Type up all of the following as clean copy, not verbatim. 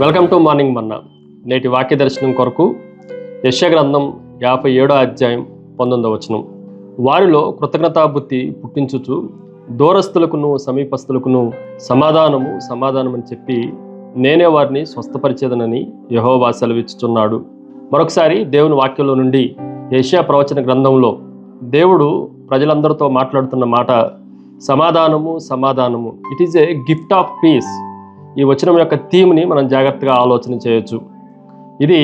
Welcome to morning మన్నా. నేటి వాక్య దర్శనం కొరకు యెషయా గ్రంథం 57వ అధ్యాయం 19వ వచనం. వారిలో కృతజ్ఞతాబుద్ధి పుట్టించుచు దూరస్తులకును సమీపస్తులకును సమాధానము సమాధానమని చెప్పి నేనే వారిని స్వస్థపరిచేదనని యెహోవా సెలవిచ్చుచున్నాడు. మరొకసారి దేవుని వాక్యంలో నుండి యెషయా ప్రవచన గ్రంథంలో దేవుడు ప్రజలందరితో మాట్లాడుతున్న మాట సమాధానము సమాధానము. It is a gift of piece. ఈ వచనం యొక్క థీమ్ని మనం జాగ్రత్తగా ఆలోచన చేయొచ్చు. ఇది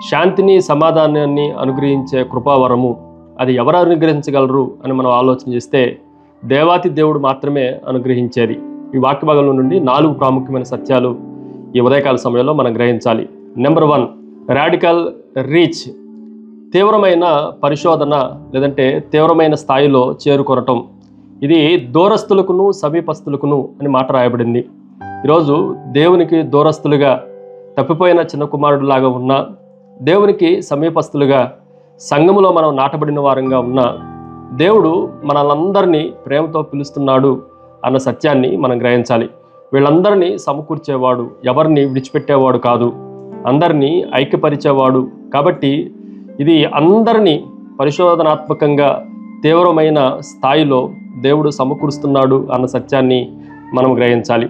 శాంతిని సమాధానాన్ని అనుగ్రహించే కృపావరము. అది ఎవరు అనుగ్రహించగలరు అని మనం ఆలోచన చేస్తే దేవాతి దేవుడు మాత్రమే అనుగ్రహించేది. ఈ వాక్య భాగంలో నుండి 4 ప్రాముఖ్యమైన సత్యాలు ఈ ఉదయకాల సమయంలో మనం గ్రహించాలి. Number 1, radical reach. తీవ్రమైన పరిశోధన లేదంటే తీవ్రమైన స్థాయిలో చేరుకొనటం. ఇది దూరస్తులకును సమీపస్తులకును అని మాట రాయబడింది. ఈరోజు దేవునికి దూరస్తులుగా తప్పిపోయిన చిన్న కుమారుడులాగా ఉన్న, దేవునికి సమీపస్తులుగా సంఘములో మనం నాటబడిన వారంగా ఉన్న దేవుడు మనలందరినీ ప్రేమతో పిలుస్తున్నాడు అన్న సత్యాన్ని మనం గ్రహించాలి. వీళ్ళందరినీ సమకూర్చేవాడు, ఎవరిని విడిచిపెట్టేవాడు కాదు, అందరినీ ఐక్యపరిచేవాడు. కాబట్టి ఇది అందరినీ పరిశోధనాత్మకంగా తీవ్రమైన స్థాయిలో దేవుడు సమకూరుస్తున్నాడు అన్న సత్యాన్ని మనం గ్రహించాలి.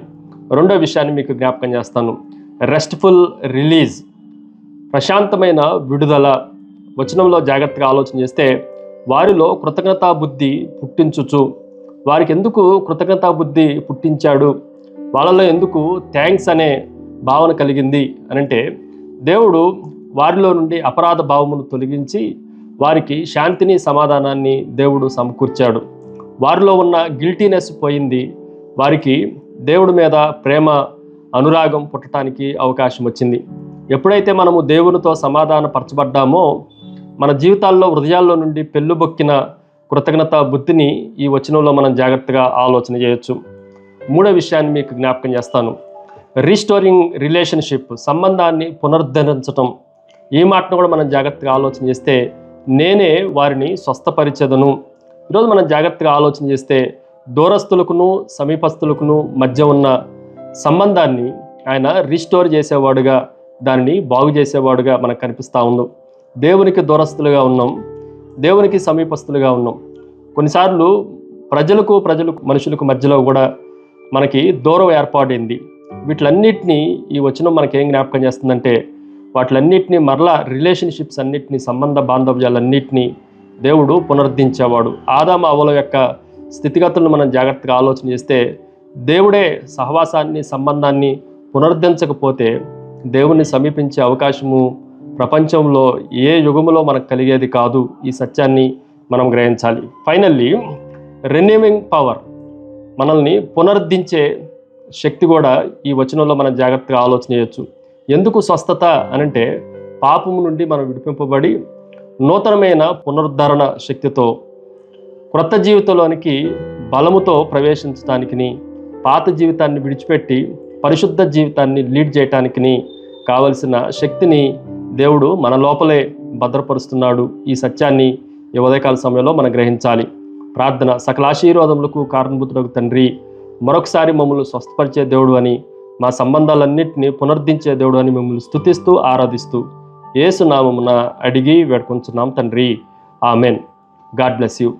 రెండో విషయాన్ని మీకు జ్ఞాపకం చేస్తాను. రెస్ట్ఫుల్ రిలీజ్, ప్రశాంతమైన విడుదల. వచనంలో జాగ్రత్తగా ఆలోచన చేస్తే వారిలో కృతజ్ఞతా బుద్ధి పుట్టించుచు. వారికి ఎందుకు కృతజ్ఞతా బుద్ధి పుట్టించాడు, వాళ్ళలో ఎందుకు థ్యాంక్స్ అనే భావన కలిగింది అనంటే దేవుడు వారిలో నుండి అపరాధ భావమును తొలగించి వారికి శాంతిని సమాధానాన్ని దేవుడు సమకూర్చాడు. వారిలో ఉన్న గిల్టీనెస్ పోయింది. వారికి దేవుడి మీద ప్రేమ అనురాగం పుట్టడానికి అవకాశం వచ్చింది. ఎప్పుడైతే మనము దేవునితో సమాధాన పరచబడ్డామో మన జీవితాల్లో హృదయాల్లో నుండి పెళ్ళుబొక్కిన కృతజ్ఞతా బుద్ధిని ఈ వచనంలో మనం జాగ్రత్తగా ఆలోచన చేయొచ్చు. మూడో విషయాన్ని మీకు జ్ఞాపకం చేస్తాను. రీస్టోరింగ్ రిలేషన్షిప్, సంబంధాన్ని పునరుద్ధరించటం. ఈ మాటను కూడా మనం జాగ్రత్తగా ఆలోచన చేస్తే నేనే వారిని స్వస్థపరిచెదను. ఈరోజు మనం జాగ్రత్తగా ఆలోచన చేస్తే దూరస్తులకును సమీపస్తులకును మధ్య ఉన్న సంబంధాన్ని ఆయన రీస్టోర్ చేసేవాడుగా, దానిని బాగు చేసేవాడుగా మనకు కనిపిస్తూ ఉంది. దేవునికి దూరస్తులుగా ఉన్నాం, దేవునికి సమీపస్తులుగా ఉన్నాం. కొన్నిసార్లు ప్రజలకు మనుషులకు మధ్యలో కూడా మనకి దూరం ఏర్పాటైంది. వీటిలన్నిటినీ ఈ వచనం మనకేం జ్ఞాపకం చేస్తుందంటే వాటిలన్నిటినీ మరలా రిలేషన్షిప్స్ అన్నిటినీ, సంబంధ బాంధవ్యాలన్నిటినీ దేవుడు పునరుద్ధరించేవాడు. ఆదాము అవ్వల యొక్క స్థితిగతులను మనం జాగ్రత్తగా ఆలోచన చేస్తే దేవుడే సహవాసాన్ని, సంబంధాన్ని పునరుద్ధరించకపోతే దేవుణ్ణి సమీపించే అవకాశము ప్రపంచంలో ఏ యుగములో మనకు కలిగేది కాదు. ఈ సత్యాన్ని మనం గ్రహించాలి. ఫైనల్లీ రెన్యూవింగ్ పవర్, మనల్ని పునరుద్ధరించే శక్తి కూడా ఈ వచనంలో మనం జాగ్రత్తగా ఆలోచన చేయొచ్చు. ఎందుకు స్వస్థత అనంటే పాపము నుండి మనం విడిపింపబడి నూతనమైన పునరుద్ధరణ శక్తితో క్రొత్త జీవితంలోనికి బలముతో ప్రవేశించడానికిని, పాత జీవితాన్ని విడిచిపెట్టి పరిశుద్ధ జీవితాన్ని లీడ్ చేయటానికి కావలసిన శక్తిని దేవుడు మన లోపలే భద్రపరుస్తున్నాడు. ఈ సత్యాన్ని ఈ ఉదయకాల సమయంలో మనం గ్రహించాలి. ప్రార్థన. సకల ఆశీర్వాదములకు కారణభూతుడగు తండ్రి, మరొకసారి మమ్మల్ని స్వస్థపరిచే దేవుడు అని, మా సంబంధాలన్నింటినీ పునరుద్ధరించే దేవుడు అని మిమ్మల్ని స్తుతిస్తూ ఆరాధిస్తూ యేసు నామమున అడిగి వేడుకొంచున్నాం తండ్రి. ఆమెన్. God bless you.